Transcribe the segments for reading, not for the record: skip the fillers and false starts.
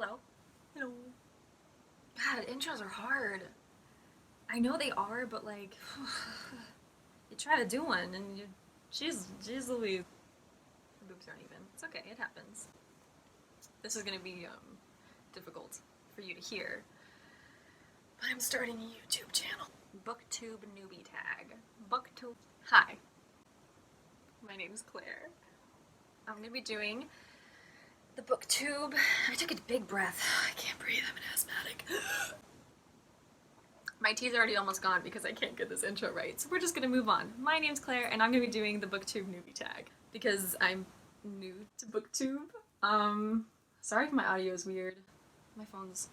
Hello. Hello. God, intros are hard. I know they are, but like, you try to do one and you, jeez Louise. The boobs aren't even. It's okay, it happens. This is gonna be difficult for you to hear, but I'm starting a YouTube channel. Booktube Newbie tag. Booktube. Hi. My name's Claire. I'm gonna be doing the Booktube. I took a big breath. I can't breathe. I'm an asthmatic. My tea's already almost gone because I can't get this intro right, so we're just gonna move on. My name's Claire, and I'm gonna be doing the Booktube Newbie tag because I'm new to Booktube. Sorry if my audio is weird. My phone's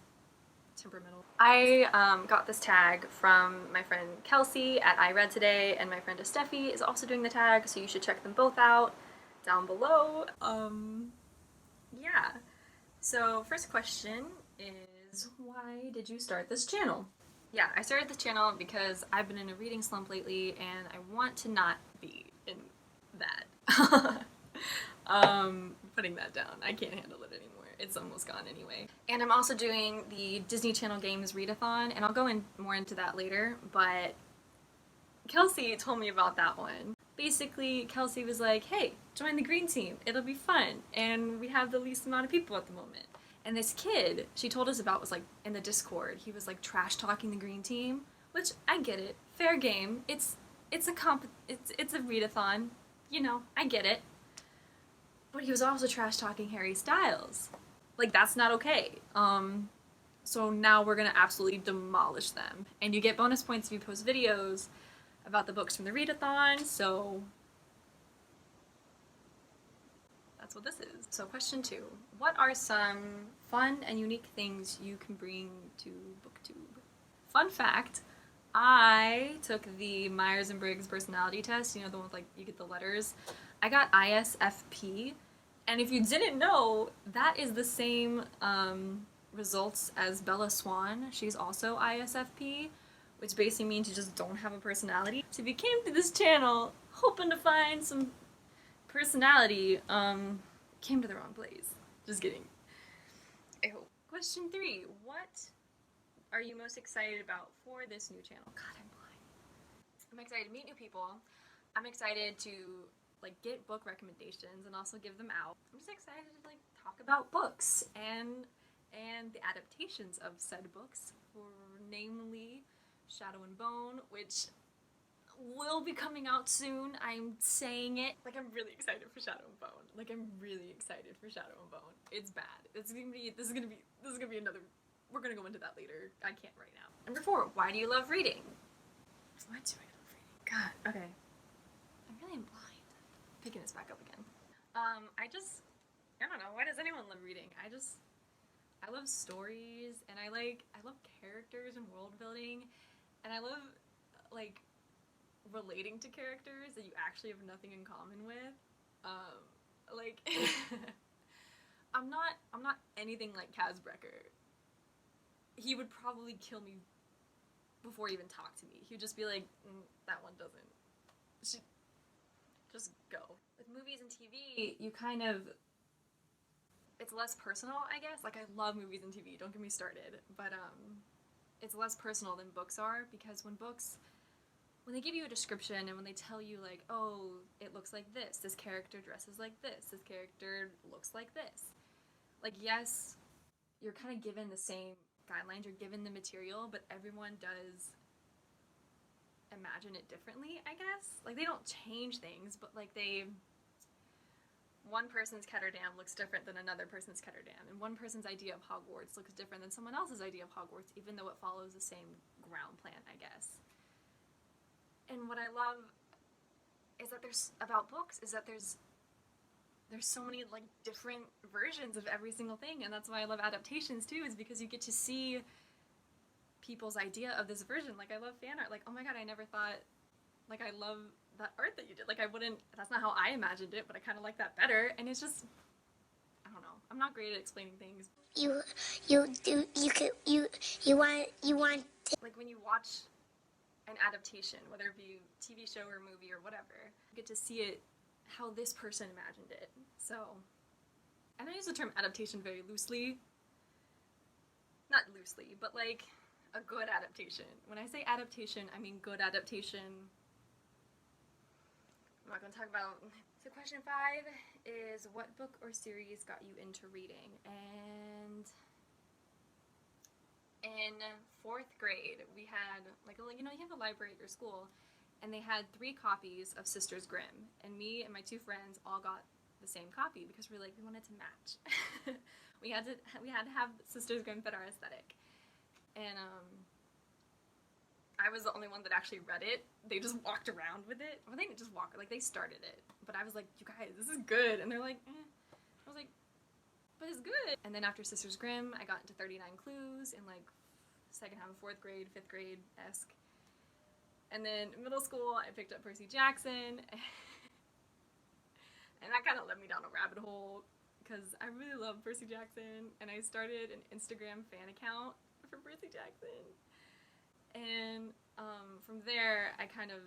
temperamental. I got this tag from my friend Kelsey at I Read Today, and my friend Estefi is also doing the tag, so you should check them both out down below. Yeah. So first question is, why did you start this channel? Yeah, I started this channel because I've been in a reading slump lately and I want to not be in that. Putting that down. I can't handle it anymore. It's almost gone anyway. And I'm also doing the Disney Channel Games readathon, and I'll go more into that later, but Kelsey told me about that one. Basically, Kelsey was like, hey, join the green team. It'll be fun. And we have the least amount of people at the moment. And this kid she told us about was like in the Discord. He was like trash talking the green team, which I get it. Fair game. It's a readathon. You know, I get it. But he was also trash talking Harry Styles. Like, that's not okay. So now we're gonna absolutely demolish them. And you get bonus points if you post videos about the books from the readathon, so that's what this is. So question 2, what are some fun and unique things you can bring to Booktube? Fun fact, I took the Myers-Briggs personality test, you know, the one with like, you get the letters. I got ISFP, and if you didn't know, that is the same results as Bella Swan. She's also ISFP, which basically means you just don't have a personality. So if you came to this channel hoping to find some personality, came to the wrong place. Just kidding. I hope. Question 3, what are you most excited about for this new channel? God, I'm blind. I'm excited to meet new people. I'm excited to like get book recommendations and also give them out. I'm just excited to like talk about books and the adaptations of said books, for namely Shadow and Bone, which will be coming out soon. I'm saying it. Like, I'm really excited for Shadow and Bone. Like, I'm really excited for Shadow and Bone. It's bad. This is gonna be another, we're gonna go into that later. I can't right now. Number 4, why do you love reading? Why do I love reading? God, okay. I really am blind. Picking this back up again. I don't know, why does anyone love reading? I love stories, and I love characters and world building, and I love, like, relating to characters that you actually have nothing in common with. Like, I'm not anything like Kaz Brecker. He would probably kill me before he even talked to me. He would just be like, that one doesn't. Just go. With movies and TV, you kind of, it's less personal, I guess. Like, I love movies and TV, don't get me started, but it's less personal than books are, because when they give you a description and when they tell you like, oh, it looks like this character dresses like this character looks like this. Like, yes, you're kind of given the same guidelines, you're given the material, but everyone does imagine it differently, I guess. Like, they don't change things, but like one person's Ketterdam looks different than another person's Ketterdam, and one person's idea of Hogwarts looks different than someone else's idea of Hogwarts, even though it follows the same ground plan, I guess. And what I love is that there's so many like different versions of every single thing, and that's why I love adaptations too, is because you get to see people's idea of this version. Like, I love fan art. Like, oh my god, I never thought, like, I love that art that you did. Like, that's not how I imagined it, but I kind of like that better, and it's just, I don't know. I'm not great at explaining things. You want like, when you watch an adaptation, whether it be TV show or movie or whatever, you get to see it how this person imagined it. So, and I use the term adaptation very loosely, not loosely, but like a good adaptation. When I say adaptation, I mean good adaptation. I'm not going to talk about... So question 5 is, what book or series got you into reading? And in 4th grade, we had, like, you know, you have a library at your school, and they had 3 copies of Sisters Grimm, and me and my 2 friends all got the same copy because we wanted to match. we had to have Sisters Grimm fit our aesthetic. And I was the only one that actually read it. They just walked around with it. Well, they didn't just walk, like, they started it. But I was like, you guys, this is good. And they're like, eh. I was like, but it's good. And then after Sisters Grimm, I got into 39 Clues in, like, 2nd half of 4th grade, 5th grade-esque. And then middle school, I picked up Percy Jackson. And that kind of led me down a rabbit hole because I really love Percy Jackson. And I started an Instagram fan account for Percy Jackson. And from there, I kind of,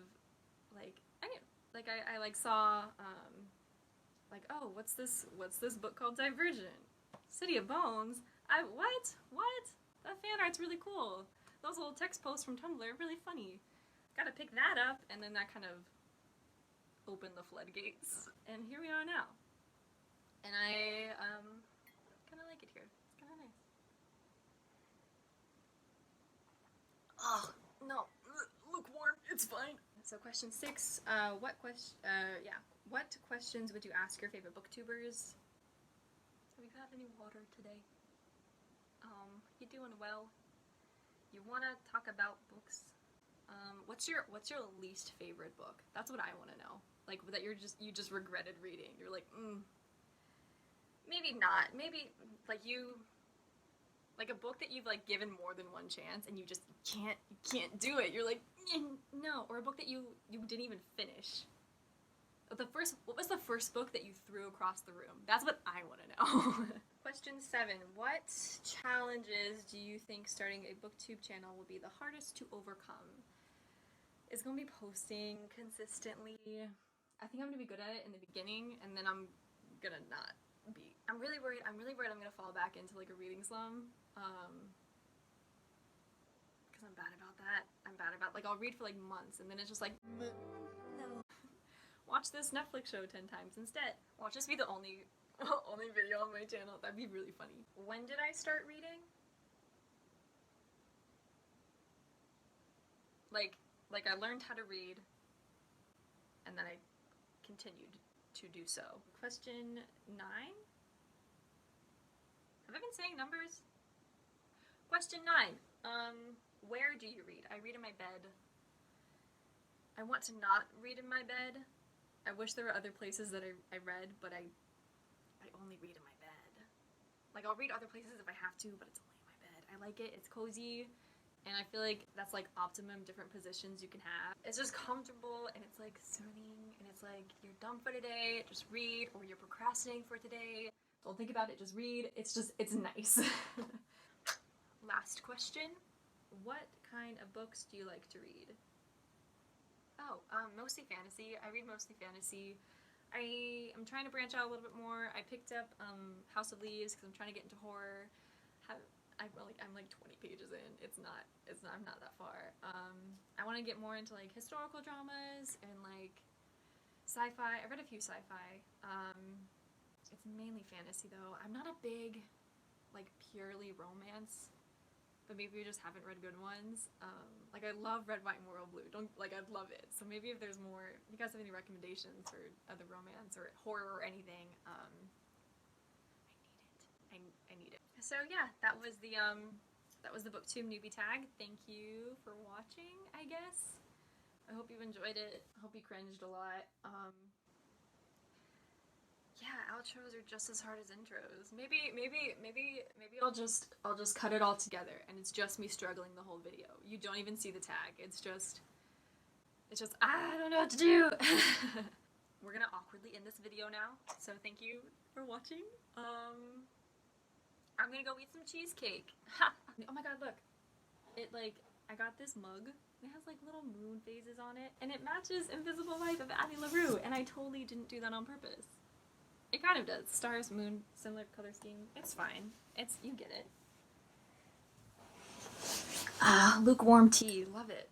like, I saw, like, oh, what's this book called Divergent? City of Bones? What? That fan art's really cool. Those little text posts from Tumblr are really funny. Gotta pick that up, and then that kind of opened the floodgates. And here we are now. And I, kinda like it here. It's kinda nice. Oh, no. Lukewarm. It's fine. So question 6, what questions would you ask your favorite booktubers? Have you had any water today? You doing well? You wanna talk about books? What's your least favorite book? That's what I wanna know. Like, that you just regretted reading. You're like, maybe not. Maybe, like, like a book that you've, like, given more than one chance and you can't do it. You're like, no. Or a book that you didn't even finish. What was the first book that you threw across the room? That's what I want to know. Question 7. What challenges do you think starting a booktube channel will be the hardest to overcome? It's going to be posting consistently. I think I'm going to be good at it in the beginning, and then I'm going to not be. I'm really worried I'm going to fall back into, like, a reading slum. Because I'm bad about that. Like, I'll read for, like, months, and then it's just like, no. Watch this Netflix show 10 times instead. Watch this be the only video on my channel. That'd be really funny. When did I start reading? Like I learned how to read, and then I continued to do so. Question 9? Have I been saying numbers? Question 9. Where do you read? I read in my bed. I want to not read in my bed. I wish there were other places that I read, but I only read in my bed. Like, I'll read other places if I have to, but it's only in my bed. I like it. It's cozy. And I feel like that's, like, optimum different positions you can have. It's just comfortable, and it's, like, soothing, and it's like, you're done for today, just read, or you're procrastinating for today. Don't think about it, just read. It's nice. Last question. What kind of books do you like to read? Oh, mostly fantasy. I read mostly fantasy. I'm trying to branch out a little bit more. I picked up, House of Leaves because I'm trying to get into horror. I'm like 20 pages in. I'm not that far. I want to get more into, like, historical dramas and, like, sci-fi. I read a few sci-fi. It's mainly fantasy, though. I'm not a big, like, purely romance, but maybe we just haven't read good ones. Like, I love Red, White, and Royal Blue. I'd love it. So maybe if there's more, if you guys have any recommendations for other romance or horror or anything, I need it. So yeah, that was the Booktube newbie tag. Thank you for watching, I guess. I hope you enjoyed it. I hope you cringed a lot. Yeah, outros are just as hard as intros. Maybe I'll just cut it all together and it's just me struggling the whole video. You don't even see the tag. It's just I don't know what to do. We're gonna awkwardly end this video now. So thank you for watching. I'm gonna go eat some cheesecake. Oh my god, look. I got this mug. It has, like, little moon phases on it, and it matches Invisible Life of Addie LaRue, and I totally didn't do that on purpose. It kind of does. Stars, moon, similar color scheme. It's fine. You get it. Lukewarm tea, love it.